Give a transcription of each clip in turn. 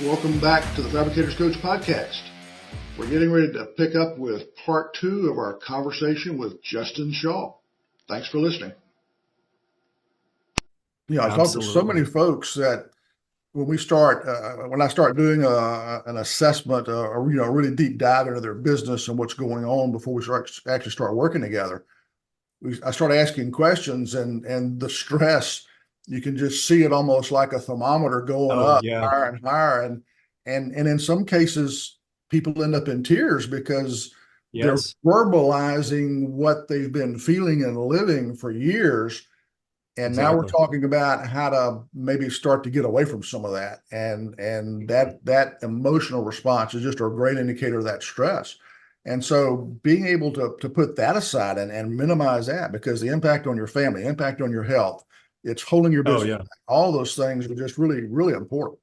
Welcome back to the Fabricators Coach podcast. We're getting ready to pick up with part 2 of our conversation with Justin Shaw. Thanks for listening. I talk to so many folks that when I start doing an assessment, or a really deep dive into their business and what's going on before we actually start working together, I start asking questions, and the stress, you can just see it almost like a thermometer going up higher and higher. And in some cases, people end up in tears because they're verbalizing what they've been feeling and living for years. And now we're talking about how to maybe start to get away from some of that. And that emotional response is just a great indicator of that stress. And so being able to put that aside and minimize that, because the impact on your family, impact on your health, it's holding your business back. All those things are just really, really important.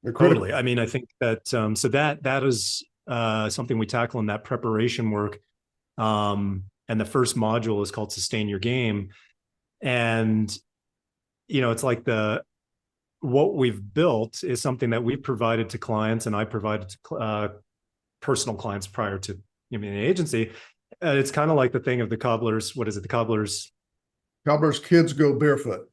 They're critical. Totally. I mean, I think that so that is something we tackle in that preparation work. And the first module is called Sustain Your Game. And, it's like what we've built is something that we've provided to clients, and I provided to personal clients prior to the agency. It's kind of like the thing of the cobbler's, what is it? The cobbler's kids go barefoot.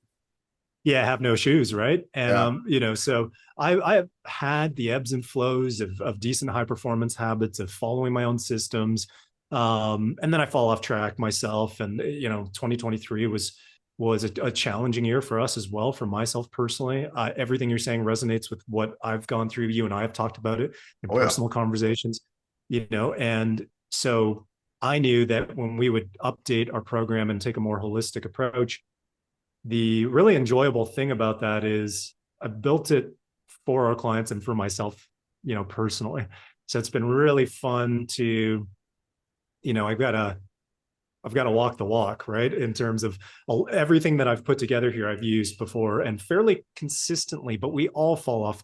Yeah, have no shoes, right? And so I've had the ebbs and flows of decent high performance habits, of following my own systems, and then I fall off track myself. And 2023 was a challenging year for us as well, for myself personally. Everything you're saying resonates with what I've gone through. You and I have talked about it in personal conversations, and so I knew that when we would update our program and take a more holistic approach, the really enjoyable thing about that is I built it for our clients and for myself, personally. So it's been really fun to, I've got to walk the walk, right? In terms of everything that I've put together here, I've used before and fairly consistently, but we all fall off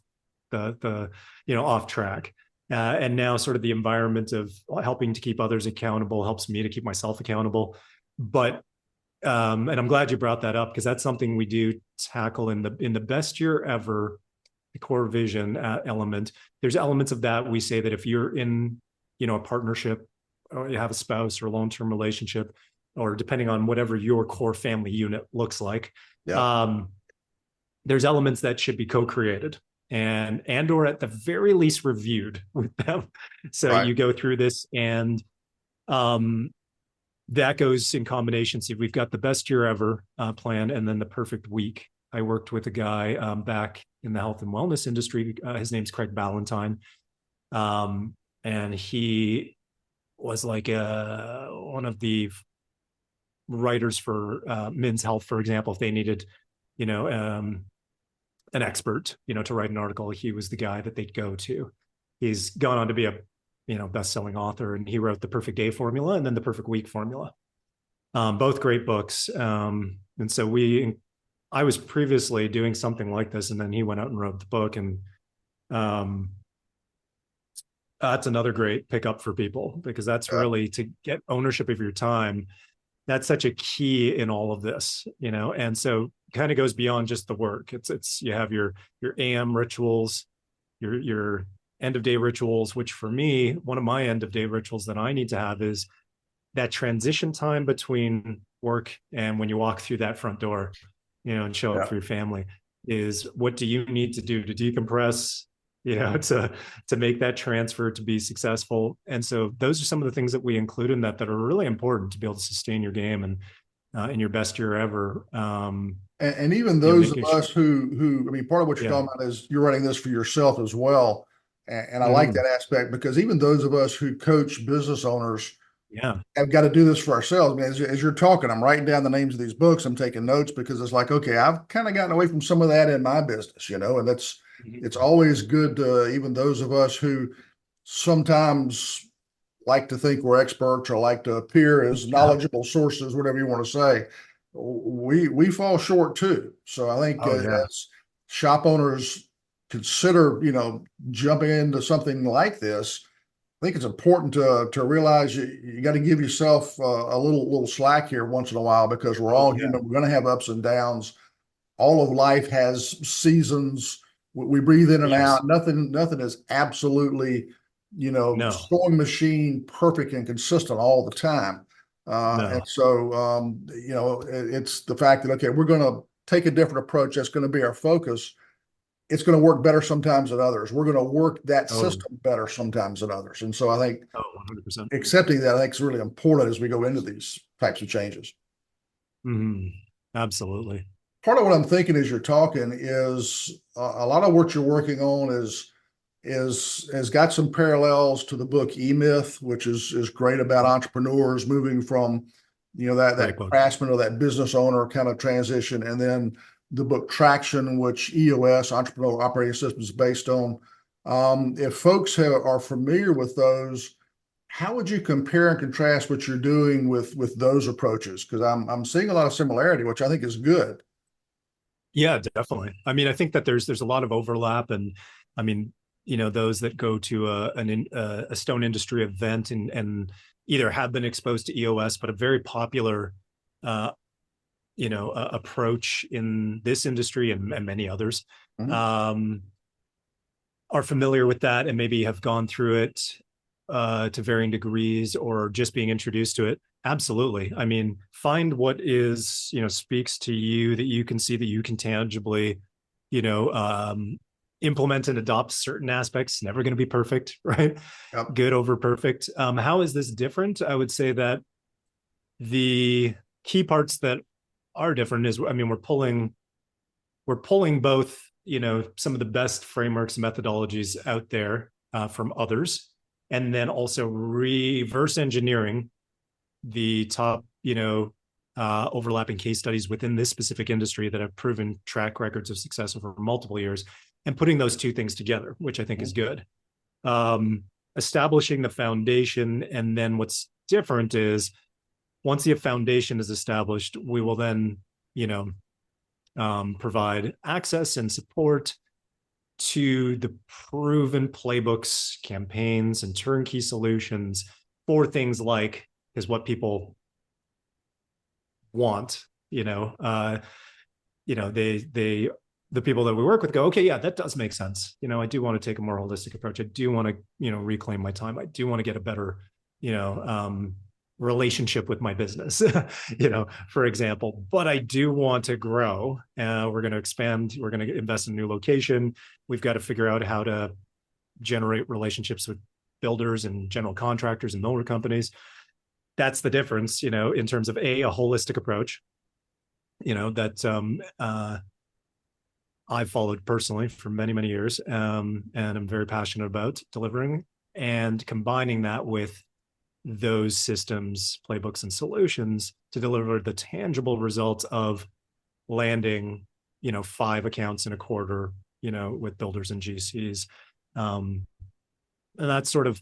off track. And now sort of the environment of helping to keep others accountable helps me to keep myself accountable. But and I'm glad you brought that up, because that's something we do tackle in the best year ever, the core vision element. There's elements of that. We say that if you're in, a partnership, or you have a spouse or a long-term relationship, or depending on whatever your core family unit looks like, there's elements that should be co-created and or at the very least reviewed with them. So you go through this, and that goes in combination. See, we've got the best year ever plan, and then the perfect week. I worked with a guy back in the health and wellness industry. His name's Craig Ballantyne. And he was like one of the writers for Men's Health, for example. If they needed, an expert, to write an article, he was the guy that they'd go to. He's gone on to be a best-selling author, and he wrote The Perfect Day Formula and then The Perfect Week Formula. Both great books. And so I was previously doing something like this, and then he went out and wrote the book. And that's another great pickup for people, because that's really to get ownership of your time. That's such a key in all of this, and so kind of goes beyond just the work. It's you have your AM rituals, your end of day rituals, which for me, one of my end of day rituals that I need to have is that transition time between work and when you walk through that front door, and show up for your family, is what do you need to do to decompress, to make that transfer to be successful. And so those are some of the things that we include in that are really important to be able to sustain your game and in your best year ever. And even those of us who, part of what you're talking about is you're writing this for yourself as well. And I like that aspect, because even those of us who coach business owners have got to do this for ourselves. As you're talking, I'm writing down the names of these books. I'm taking notes, because it's like, okay, I've kind of gotten away from some of that in my business, and it's always good to, even those of us who sometimes like to think we're experts or like to appear as knowledgeable sources, whatever you want to say, we fall short too. So I think as shop owners consider, jumping into something like this, I think it's important to realize you got to give yourself a little slack here once in a while, because we're all human. We're going to have ups and downs. All of life has seasons. We breathe in and Yes. out. Nothing is absolutely, No. sewing machine perfect and consistent all the time. And No. so, it's the fact that, okay, we're going to take a different approach. That's going to be our focus. It's going to work better sometimes than others. We're going to work that Oh. system better sometimes than others. And so I think Oh, 100%. accepting that, I think, is really important as we go into these types of changes. Mhm. Absolutely. Part of what I'm thinking as you're talking is a lot of what you're working on is has got some parallels to the book E-Myth, which is great about entrepreneurs moving from, that Great book. craftsman or that business owner kind of transition, and then the book Traction, which EOS, Entrepreneurial Operating System, is based on. If folks are familiar with those, how would you compare and contrast what you're doing with those approaches? Because I'm seeing a lot of similarity, which I think is good. Yeah, definitely. I mean, I think that there's a lot of overlap, and I mean, those that go to a stone industry event and either have been exposed to EOS, but a very popular, uh, approach in this industry and many others, Mhm. um, are familiar with that and maybe have gone through it to varying degrees or just being introduced to it. Absolutely. I mean, find what is, speaks to you, that you can see, that you can tangibly, you know, um, implement and adopt certain aspects. Never going to be perfect, right? Yep. Good over perfect. How is this different? I would say that the key parts that are different is, I mean, we're pulling both, some of the best frameworks and methodologies out there from others, and then also reverse engineering the top, overlapping case studies within this specific industry that have proven track records of success over multiple years, and putting those two things together, which I think is good. Um, Establishing the foundation, and then what's different is once the foundation is established, we will then, you know, provide access and support to the proven playbooks, campaigns, and turnkey solutions for things like, is what people want. They the people that we work with go, okay, yeah, that does make sense. I do want to take a more holistic approach. I do want to, reclaim my time. I do want to get a better, you know, um, relationship with my business, for example. But I do want to grow. We're going to expand. We're going to invest in a new location. We've got to figure out how to generate relationships with builders and general contractors and motor companies. That's the difference, in terms of a holistic approach, that I've followed personally for many, many years, and I'm very passionate about delivering, and combining that with those systems, playbooks, and solutions to deliver the tangible results of landing, 5 accounts in a quarter, with builders and GCs. Um, and that's sort of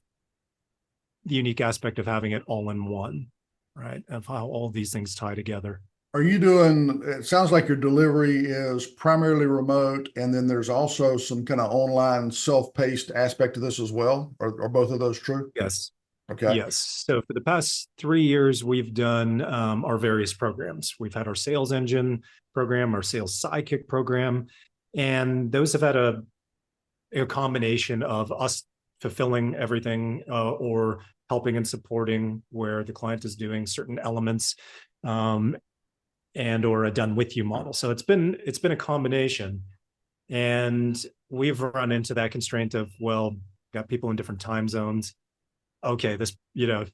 the unique aspect of having it all in one, right? Of how all these things tie together. Are you doing, it sounds like your delivery is primarily remote, and then there's also some kind of online self-paced aspect to this as well? Are both of those true? Yes. Okay. Yes. So for the past 3 years, we've done our various programs. We've had our sales engine program, our sales sidekick program, and those have had a combination of us fulfilling everything, or helping and supporting where the client is doing certain elements, um, and or a done with you model. So it's been a combination, and we've run into that constraint of, well, got people in different time zones. Okay, this,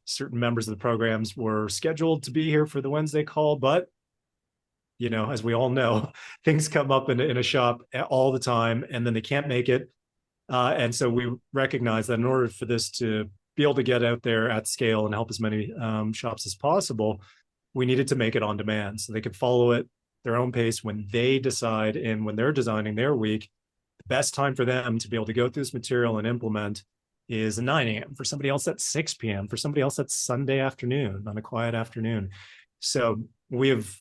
certain members of the programs were scheduled to be here for the Wednesday call, but as we all know, things come up in a shop all the time, and then they can't make it. And so we recognize that in order for this to be able to get out there at scale and help as many shops as possible, we needed to make it on demand so they could follow it their own pace when they decide, and when they're designing their week, the best time for them to be able to go through this material and implement is 9 a.m. For somebody else, that's 6 p.m. For somebody else, that's Sunday afternoon on a quiet afternoon. So we have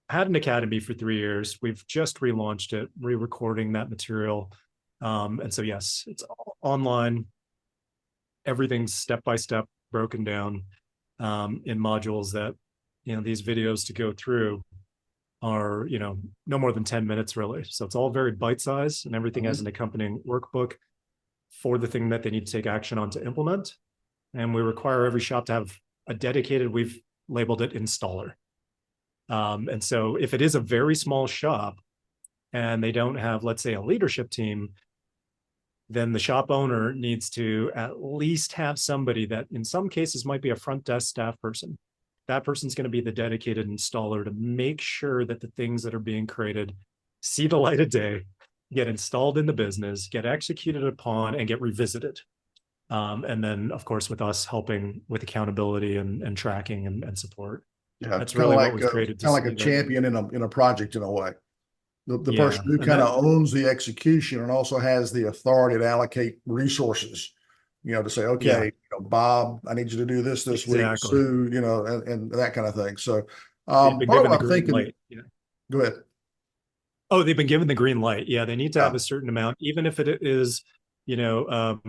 had an academy for 3 years. We've just relaunched it, re-recording that material. And so, yes, it's online. Everything's step by step broken down in modules that, these videos to go through. are, no more than 10 minutes really. So it's all very bite-sized, and everything has an accompanying workbook for the thing that they need to take action on to implement. And we require every shop to have a dedicated, we've labeled it installer. And so if it is a very small shop and they don't have, let's say, a leadership team, then the shop owner needs to at least have somebody that in some cases might be a front desk staff person. That person's going to be the dedicated installer to make sure that the things that are being created see the light of day, get installed in the business, get executed upon, and get revisited. And then, of course, with us helping with accountability and tracking and support. Yeah, That's really what we've created. Kind of like a champion in a project in a way. The Yeah, person who kind of owns the execution and also has the authority to allocate resources, to say, okay, Bob, I need you to do this week, exactly. Sue, and that kind of thing. So, They've been part of given the what I'm green thinking, light. Yeah. go ahead. Oh, they've been given the green light. Yeah, they need to have Yeah. a certain amount, even if it is, you don't have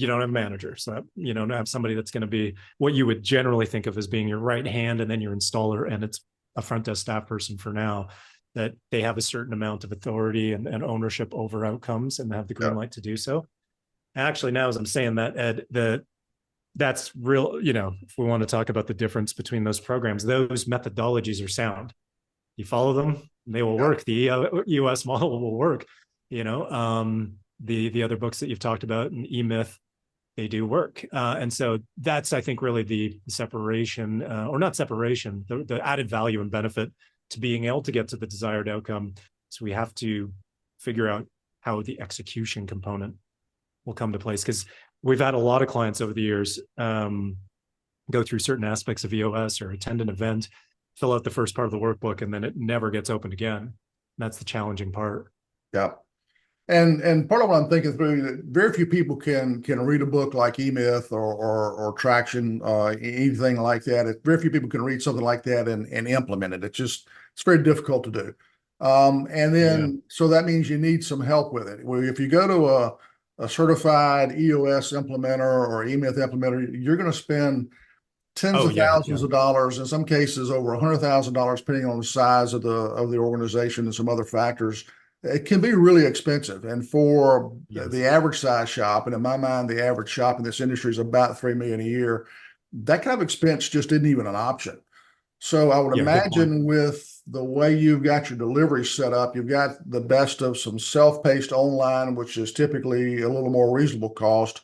a manager. So you don't have somebody that's going to be what you would generally think of as being your right hand and then your installer, and it's a front desk staff person for now, that they have a certain amount of authority and ownership over outcomes and have the green light to do so. Actually, now as I'm saying that, Ed, that's real, if we want to talk about the difference between those programs, those methodologies are sound. You follow them, they will work. The US model will work. The other books that you've talked about, and E-Myth, they do work. And so that's, I think, really the separation, or not separation, the added value and benefit to being able to get to the desired outcome. So we have to figure out how the execution component will come to place, because we've had a lot of clients over the years go through certain aspects of EOS or attend an event, fill out the first part of the workbook, and then it never gets opened again. That's the challenging part. Yeah. And part of what I'm thinking through, that very few people can read a book like E-Myth or Traction, anything like that. Very few people can read something like that and implement it. It's very difficult to do. And then, so that means you need some help with it. Well, if you go to a certified EOS implementer or E-Myth implementer, you're going to spend tens of thousands of dollars, in some cases over $100,000, depending on the size of the organization and some other factors. It can be really expensive. And for the average size shop, and in my mind, the average shop in this industry is about $3 million a year, that kind of expense just isn't even an option. So I would imagine with the way you've got your delivery set up, you've got the best of some self-paced online, which is typically a little more reasonable cost.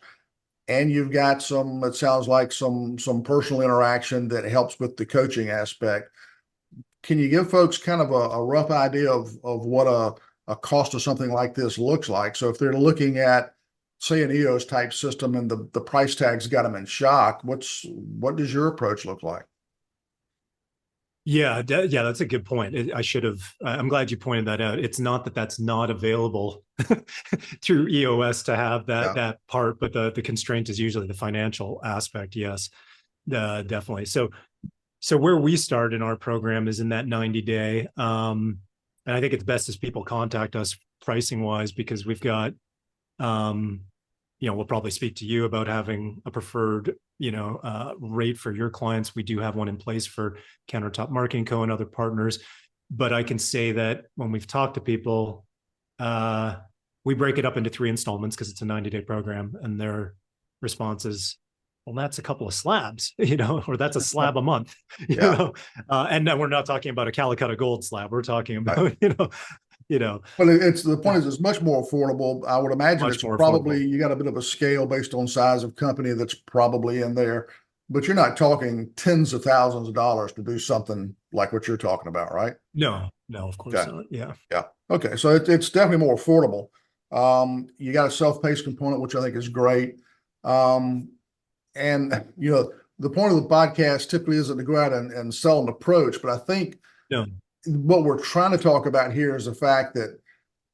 And you've got some, it sounds like some personal interaction that helps with the coaching aspect. Can you give folks kind of a rough idea of what a cost of something like this looks like? So if they're looking at, say, an EOS type system and the price tag's got them in shock, what does your approach look like? Yeah, that's a good point. I'm glad you pointed that out. It's not that that's not available through EOS to have that part, but the constraint is usually the financial aspect. Yes, definitely. So where we start in our program is in that 90-day. And I think it's best as people contact us pricing wise, because we've got, we'll probably speak to you about having a preferred, rate for your clients. We do have one in place for Countertop Marketing Co. and other partners. But I can say that when we've talked to people, we break it up into 3 installments because it's a 90-day program, and their response is, well, that's a couple of slabs, or that's a slab a month, and then we're not talking about a Calicut Gold slab. We're talking about, Well, the point is it's much more affordable. I would imagine it's probably, you got a bit of a scale based on size of company that's probably in there, but you're not talking tens of thousands of dollars to do something like what you're talking about, right? No, of course not. Yeah. Okay. So it's definitely more affordable. You got a self-paced component, which I think is great. And the point of the podcast typically isn't to go out and sell an approach, but I think what we're trying to talk about here is the fact that,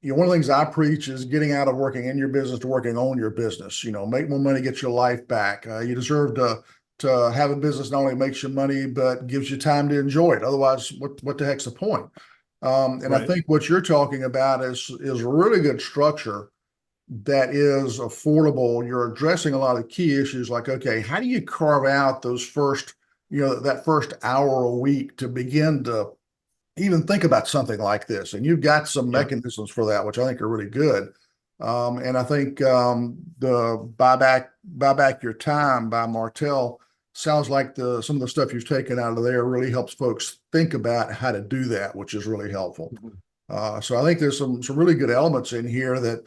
one of the things I preach is getting out of working in your business to working on your business. Make more money, get your life back. You deserve to have a business not only makes you money, but gives you time to enjoy it. Otherwise, what the heck's the point? I think what you're talking about is a really good structure that is affordable. You're addressing a lot of key issues like, okay, how do you carve out those first, that first hour a week to begin to even think about something like this. And you've got some Yeah. mechanisms for that, which I think are really good. And I think the buy back your time by Martell sounds like some of the stuff you've taken out of there really helps folks think about how to do that, which is really helpful. Mhm. So I think there's some really good elements in here that,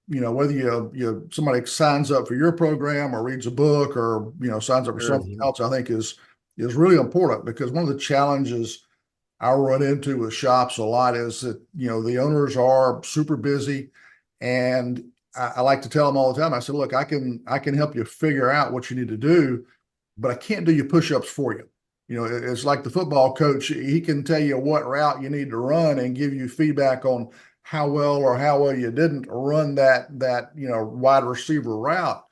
whether somebody signs up for your program or reads a book or signs up for Sure. something Yeah. else, I think is really important, because one of the challenges I run into with shops a lot is that, the owners are super busy. And I like to tell them all the time, I said, look, I can help you figure out what you need to do, but I can't do your push-ups for you. It's like the football coach. He can tell you what route you need to run and give you feedback on how well you didn't run that wide receiver route,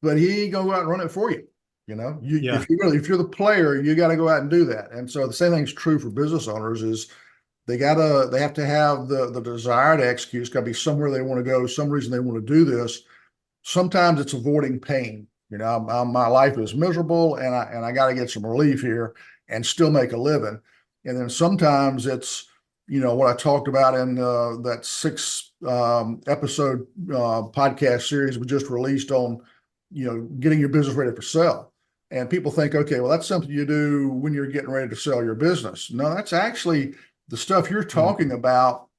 but he ain't gonna go out and run it for you. Yeah. If you're the player, you got to go out and do that. And so the same thing's true for business owners. Is they have to have the desire to execute. It's got to be somewhere they want to go, some reason they want to do this. Sometimes it's avoiding pain. My life is miserable, and I got to get some relief here and still make a living. And then sometimes it's what I talked about in that 6 episode podcast series we just released on getting your business ready for sale. And people think, okay, well, that's something you do when you're getting ready to sell your business. No, that's actually the stuff you're talking Mhm. about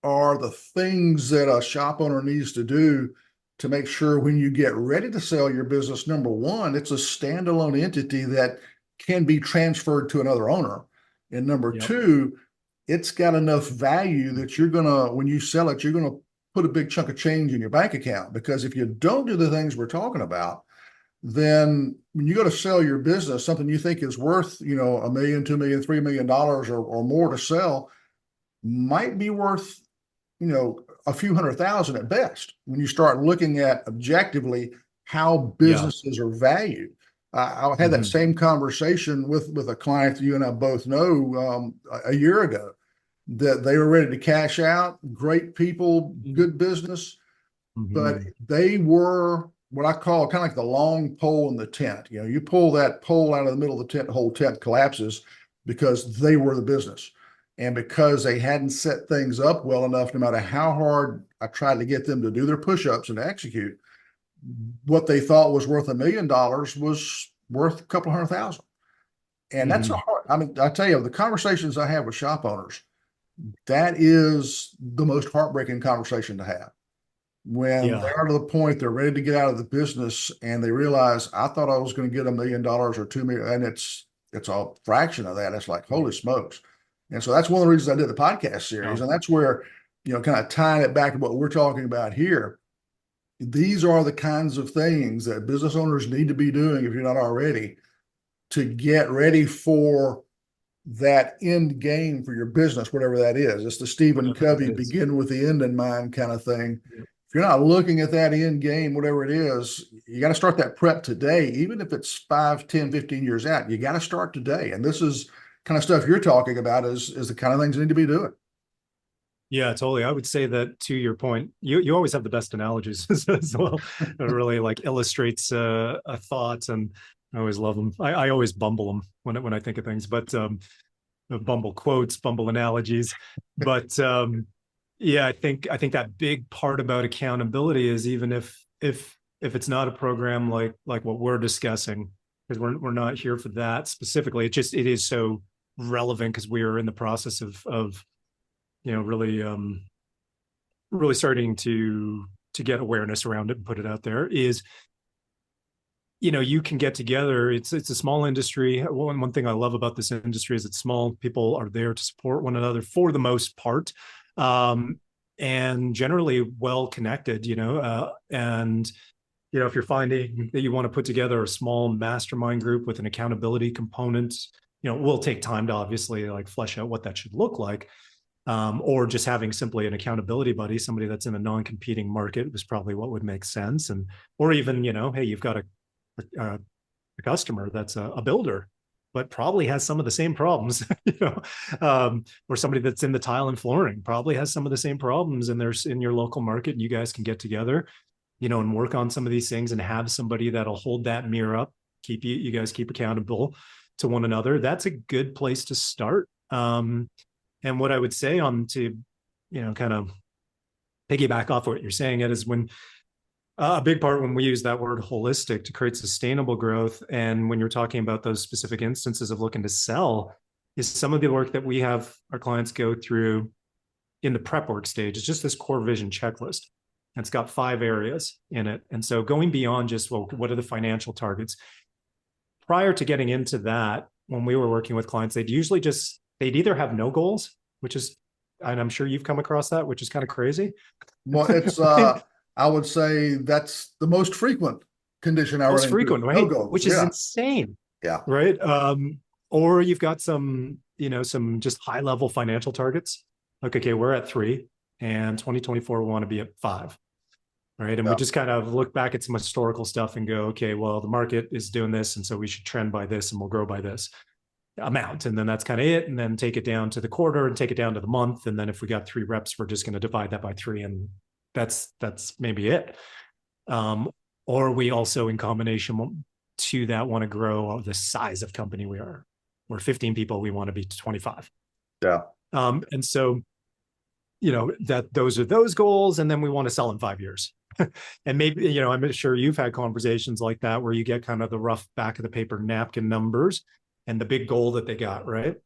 are the things that a shop owner needs to do to make sure when you get ready to sell your business, number one, it's a standalone entity that can be transferred to another owner. And number Yep. two, it's got enough value that when you sell it, you're gonna put a big chunk of change in your bank account. Because if you don't do the things we're talking about, then when you go to sell your business, something you think is worth, $1 million, 2 million, $3 million or more to sell, might be worth, a few hundred thousand at best when you start looking at objectively how Yeah. businesses are valued. I had that Mhm. same conversation with a client that you and I both know a year ago, that they were ready to cash out. Great people, good business, but Mhm. they were what I call kind of like the long pole in the tent. You pull that pole out of the middle of the tent, the whole tent collapses, because they were the business. And because they hadn't set things up well enough, no matter how hard I tried to get them to do their push-ups and to execute, what they thought was worth $1 million was worth a couple hundred thousand. And that's a Mhm. hard, I mean, I tell you, the conversations I have with shop owners, that is the most heartbreaking conversation to have, when Yeah. they're to the point they're ready to get out of the business and they realize, I thought I was going to get $1 million or 2 million, and it's a fraction of that. It's like, holy smokes. And so that's one of the reasons I did the podcast Yeah. series. And that's where, kind of tying it back to what we're talking about here. These are the kinds of things that business owners need to be doing, if you're not already, to get ready for that end game for your business, whatever that is. It's the Stephen Whatever Covey that is. begin with the end in mind kind of thing. Yeah. If you're not looking at that end game, whatever it is, you got to start that prep today, even if it's 5, 10, 15 years out. You got to start today. And this is kind of stuff you're talking about is the kind of things you need to be doing. Yeah, totally. I would say that, to your point, you always have the best analogies as well. It really like illustrates a thought, and I always love them. I always bumble them when I think of things, but bumble quotes, bumble analogies. But yeah, I think that big part about accountability is, even if it's not a program like what we're discussing, because we're not here for that specifically. It is so relevant because we are in the process of really really starting to get awareness around it and put it out there. Is, you can get together. It's a small industry. One thing I love about this industry is it's small. People are there to support one another for the most part, um, and generally well connected. And if you're finding that you want to put together a small mastermind group with an accountability component, we'll take time to obviously like flesh out what that should look like. Or just having simply an accountability buddy, somebody that's in a non-competing market, was probably what would make sense. And or even, hey, you've got a customer that's a builder, but probably has some of the same problems, or somebody that's in the tile and flooring probably has some of the same problems, and there's in your local market, and you guys can get together, and work on some of these things, and have somebody that'll hold that mirror up, keep you guys keep accountable to one another. That's a good place to start. And what I would say on to, kind of piggyback off what you're saying, Ed, is when a big part when we use that word holistic to create sustainable growth, and when you're talking about those specific instances of looking to sell, is some of the work that we have our clients go through in the prep work stage. It's just this core vision checklist. It's got 5 areas in it. And so going beyond just, well, what are the financial targets? Prior to getting into that, when we were working with clients, they'd either have no goals, which is, and I'm sure you've come across that, which is kind of crazy. Well, it's, I would say that's the most frequent condition I Most run into. frequent, right? No goals. Which is insane. Yeah. Right. Or you've got some just high level financial targets. Like, okay, we're at 3 and 2024, we want to be at 5. Right. And we just kind of look back at some historical stuff and go, okay, well, the market is doing this. And so we should trend by this and we'll grow by this amount. And then that's kind of it. And then take it down to the quarter and take it down to the month. And then if we got 3 reps, we're just going to divide that by 3. And that's maybe it. Or we also, in combination to that, want to grow the size of company we are. We're 15 people, we want to be 25. Yeah. And so, that those are those goals. And then we want to sell in 5 years. And maybe, I'm sure you've had conversations like that where you get kind of the rough back of the paper napkin numbers and the big goal that they got, right?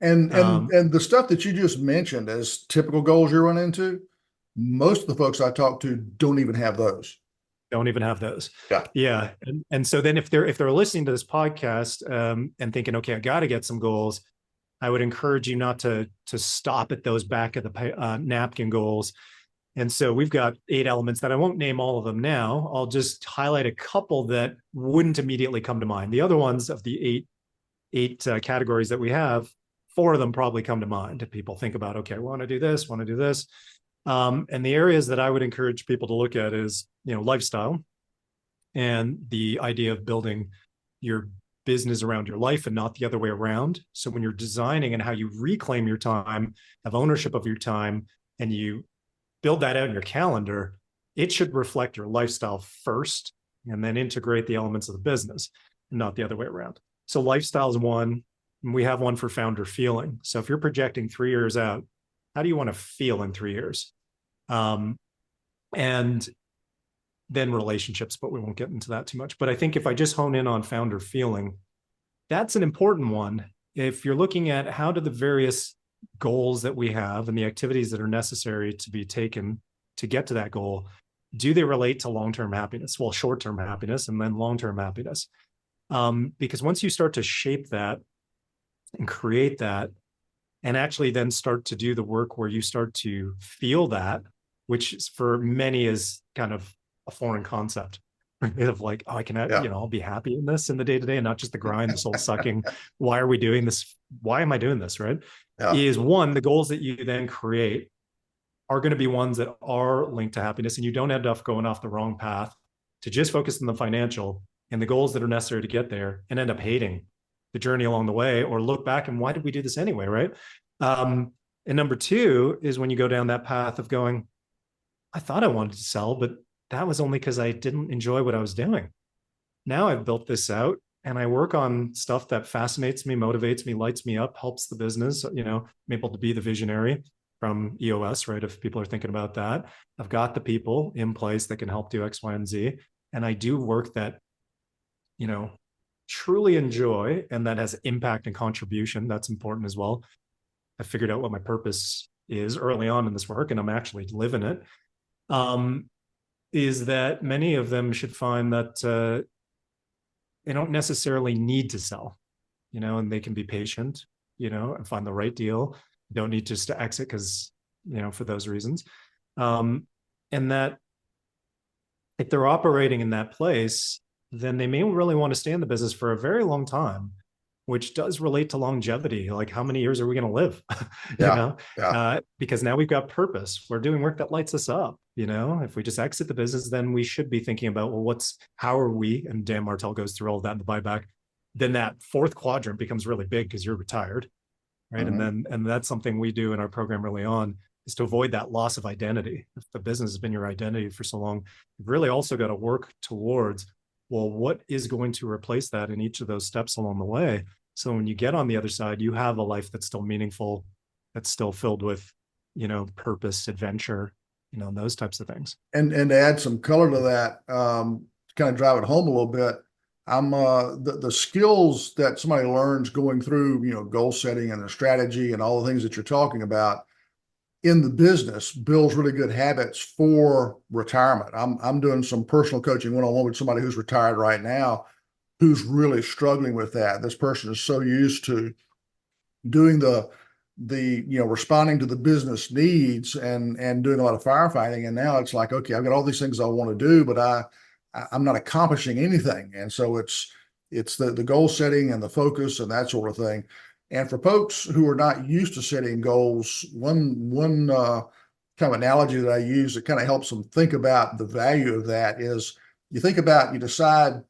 And the stuff that you just mentioned as typical goals you run into, most of the folks I talk to don't even have those. Don't even have those. Yeah. Yeah. And so then if they're listening to this podcast and thinking, okay, I got to get some goals, I would encourage you not to stop at those back of the napkin goals. And so we've got 8 elements that I won't name all of them now. I'll just highlight a couple that wouldn't immediately come to mind. The other ones of the eight categories that we have, 4 of them probably come to mind. If people think about, okay, I want to do this, want to do this. And the areas that I would encourage people to look at is, lifestyle and the idea of building your business around your life and not the other way around. So when you're designing and how you reclaim your time, have ownership of your time, and you build that out in your calendar, it should reflect your lifestyle first and then integrate the elements of the business, not the other way around. So lifestyle is one. And we have one for founder feeling. So if you're projecting 3 years out, how do you want to feel in 3 years? And then relationships, but we won't get into that too much. But I think if I just hone in on founder feeling, that's an important one. If you're looking at how do the various goals that we have and the activities that are necessary to be taken to get to that goal, do they relate to long-term happiness? Well, short-term happiness and then long-term happiness. Because once you start to shape that and create that, and actually then start to do the work where you start to feel that, which is for many is kind of a foreign concept of like, oh, I can, I'll be happy in this in the day-to-day and not just the grind, the soul sucking. Why are we doing this? Why am I doing this? Right. Yeah. Is one, the goals that you then create are going to be ones that are linked to happiness, and you don't end up going off the wrong path to just focus on the financial and the goals that are necessary to get there and end up hating the journey along the way, or look back and why did we do this anyway? Right. And number 2 is when you go down that path of going, I thought I wanted to sell, but that was only because I didn't enjoy what I was doing. Now I've built this out and I work on stuff that fascinates me, motivates me, lights me up, helps the business. I'm able to be the visionary from EOS, right? If people are thinking about that, I've got the people in place that can help do X, Y, and Z. And I do work that, truly enjoy and that has impact and contribution. That's important as well. I figured out what my purpose is early on in this work, and I'm actually living it. Is that many of them should find that they don't necessarily need to sell, and they can be patient, and find the right deal. Don't need just to exit because, for those reasons. And that if they're operating in that place, then they may really want to stay in the business for a very long time, which does relate to longevity. Like, how many years are we going to live? Because now we've got purpose. We're doing work that lights us up. If we just exit the business, then we should be thinking about, well, how are we? And Dan Martell goes through all of that in the buyback. Then that 4th quadrant becomes really big because you're retired, right? Mm-hmm. And that's something we do in our program early on, is to avoid that loss of identity. If the business has been your identity for so long, you've really also got to work towards, well, what is going to replace that in each of those steps along the way? So when you get on the other side, you have a life that's still meaningful, that's still filled with, purpose, adventure, and those types of things. And to add some color to that, to kind of drive it home a little bit, I'm the skills that somebody learns going through, goal setting and the strategy and all the things that you're talking about in the business builds really good habits for retirement. I'm doing some personal coaching one-on-one with somebody who's retired right now, who's really struggling with that. This person is so used to doing responding to the business needs and doing a lot of firefighting, and now it's like, okay, I've got all these things I want to do, but I'm not accomplishing anything. And so it's the goal setting and the focus and that sort of thing. And for folks who are not used to setting goals, one kind of analogy that I use that kind of helps them think about the value of that is, you decide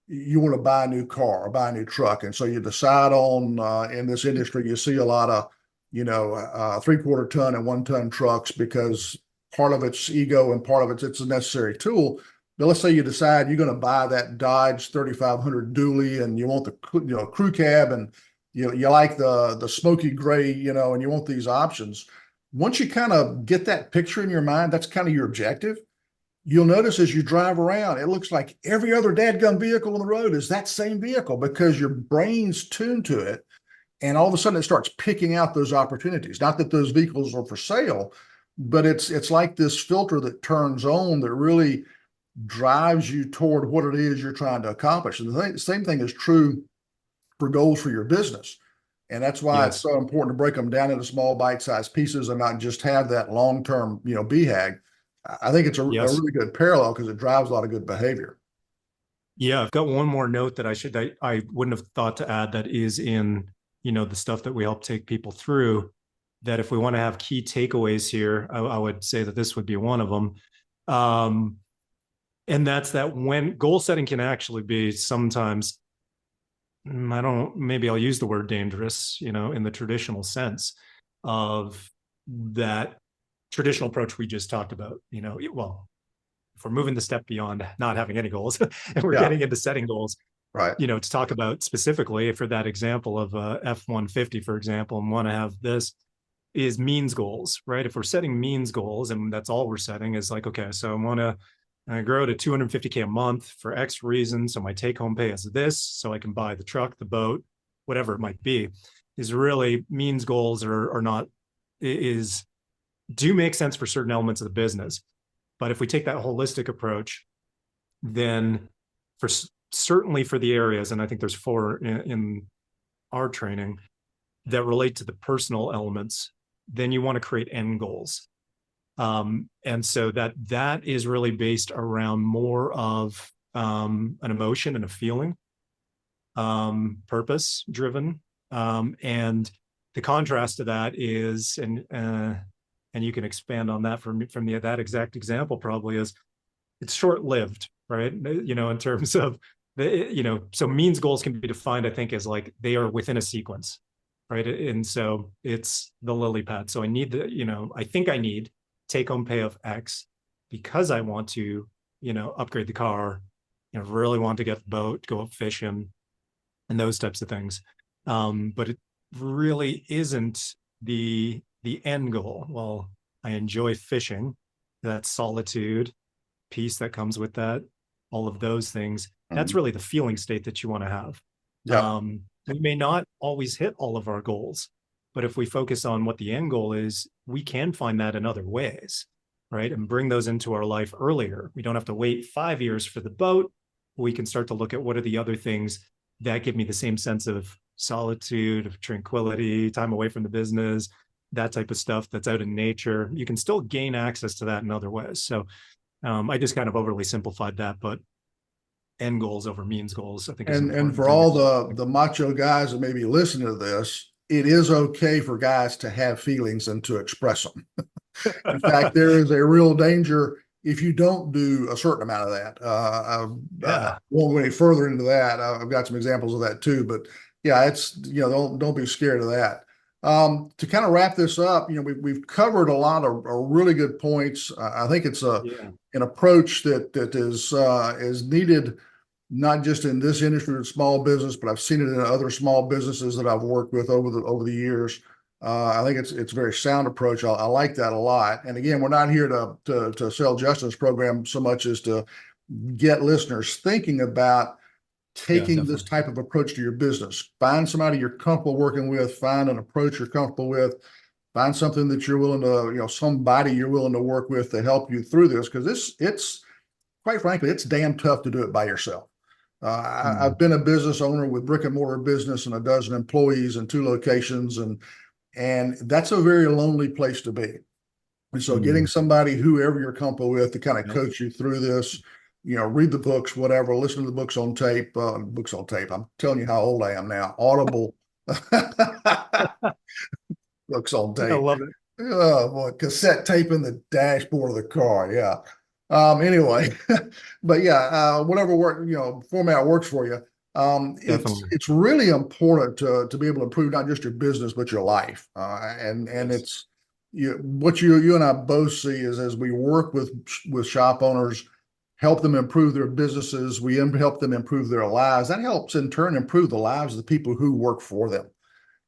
you want to buy a new car or buy a new truck. And so you decide on, in this industry, you see a lot of, 3/4 ton and 1 ton trucks, because part of it's ego and part of it's a necessary tool. But let's say you decide you're going to buy that Dodge 3500 dually, and you want the, crew cab, and you like the smoky gray, and you want these options. Once you kind of get that picture in your mind, that's kind of your objective. You'll notice as you drive around, it looks like every other dadgum vehicle on the road is that same vehicle, because your brain's tuned to it. And all of a sudden it starts picking out those opportunities. Not that those vehicles are for sale, but it's like this filter that turns on that really drives you toward what it is you're trying to accomplish. And the same thing is true for goals for your business. And that's why it's Yes. so important to break them down into small bite-sized pieces and not just have that long-term, BHAG. I think it's a Yes. really good parallel because it drives a lot of good behavior. Yeah. I've got one more note that I wouldn't have thought to add, that is in, the stuff that we help take people through, that if we want to have key takeaways here, I would say that this would be one of them. And that's that when goal setting can actually be sometimes, maybe I'll use the word dangerous, in the traditional sense of that traditional approach we just talked about, well, if we're moving the step beyond not having any goals and we're getting into setting goals, Right. To talk about specifically for that example of F-150, for example, and want to have this is means goals, right? If we're setting means goals and that's all we're setting is like, okay, so I want to grow to 250K a month for X reason. So my take home pay is this, so I can buy the truck, the boat, whatever it might be. Is really means goals are not, do make sense for certain elements of the business. But if we take that holistic approach, then certainly for the areas, and I think there's 4 in our training that relate to the personal elements, then you want to create end goals. And so that is really based around more of an emotion and a feeling, purpose driven. And the contrast to that is, and you can expand on that from that exact example, probably, is it's short-lived, right? In terms of so means goals can be defined, I think, as like they are within a sequence, right? And so it's the lily pad. So I need I think I need take home pay of X because I want to, upgrade the car, really want to get the boat, go up fishing, and those types of things. But it really isn't the end goal. Well, I enjoy fishing, that solitude, peace that comes with that, all of those things. That's really the feeling state that you want to have. Yeah. We may not always hit all of our goals, but if we focus on what the end goal is, we can find that in other ways, right? And bring those into our life earlier. We don't have to wait 5 years for the boat. We can start to look at what are the other things that give me the same sense of solitude, of tranquility, time away from the business, that type of stuff that's out in nature. You can still gain access to that in other ways. So I just kind of overly simplified that, but end goals over means goals, I think, is And important. for all the macho guys that may be listening to this, it is okay for guys to have feelings and to express them. In fact, there is a real danger if you don't do a certain amount of that. I won't go any further into that. I've got some examples of that too, but yeah, it's, don't be scared of that. To kind of wrap this up, we've covered a lot of really good points. I think it's an approach that is needed not just in this industry or small business, but I've seen it in other small businesses that I've worked with over the years. I think it's a very sound approach. I like that a lot. And again, we're not here to sell Justin's program so much as to get listeners thinking about taking this type of approach to your business. Find somebody you're comfortable working with, find an approach you're comfortable with, find something that you're willing to, somebody you're willing to work with to help you through this. Because it's quite frankly, it's damn tough to do it by yourself. I've been a business owner with brick and mortar business and a dozen employees in 2 locations, and that's a very lonely place to be. And so getting somebody, whoever you're comfortable with, to kind of coach you through this, read the books, whatever, listen to the books on tape. I'm telling you how old I am now. Audible books on tape. I love it. Oh boy, cassette tape in the dashboard of the car. Yeah. Anyway, but yeah, whatever format works for you. It's really important to be able to improve not just your business, but your life. And it's what you and I both see is, as we work with shop owners, help them improve their businesses, we help them improve their lives. That helps in turn improve the lives of the people who work for them.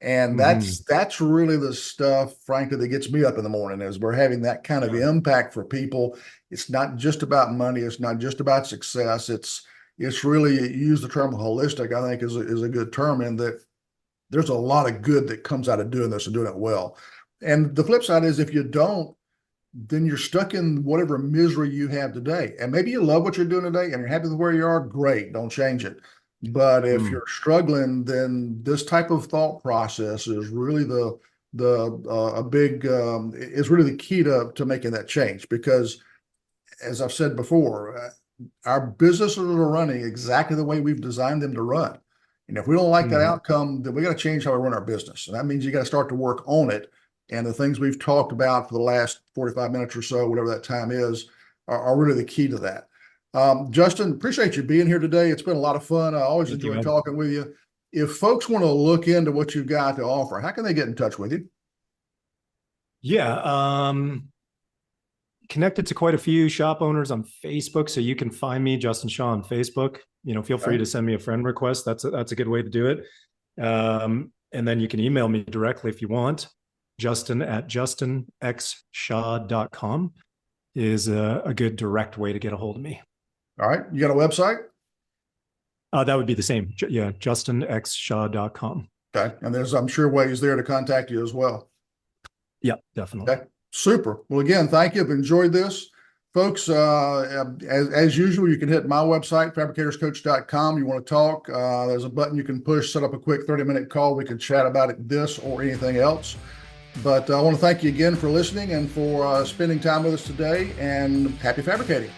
And that's really the stuff, frankly, that gets me up in the morning, is we're having that kind of impact for people. It's not just about money. It's not just about success. It's really, you use the term holistic, I think is a good term, in that there's a lot of good that comes out of doing this and doing it well. And the flip side is, if you don't, then you're stuck in whatever misery you have today. And maybe you love what you're doing today and you're happy with where you are. Great. Don't change it. But if you're struggling, then this type of thought process is really is really the key to making that change. Because as I've said before, our businesses are running exactly the way we've designed them to run. And if we don't like that outcome, then we got to change how we run our business. And that means you got to start to work on it. And the things we've talked about for the last 45 minutes or so, whatever that time is, are really the key to that. Justin, appreciate you being here today. It's been a lot of fun. I always enjoy talking with you. If folks want to look into what you've got to offer, how can they get in touch with you? Yeah. Connected to quite a few shop owners on Facebook. So you can find me, Justin Shaw, on Facebook. Feel free to send me a friend request. That's a good way to do it. And then you can email me directly if you want. justin@justinxshaw.com is a good direct way to get a hold of me. All right. You got a website? That would be the same. Yeah, justinxshaw.com. Okay. And there's, I'm sure, ways there to contact you as well. Yeah, definitely. Okay. Super. Well, again, thank you. I've enjoyed this. Folks, as usual, you can hit my website, fabricatorscoach.com. You want to talk, there's a button you can push, set up a quick 30-minute call. We can chat about this or anything else. But I want to thank you again for listening and for spending time with us today, and happy fabricating.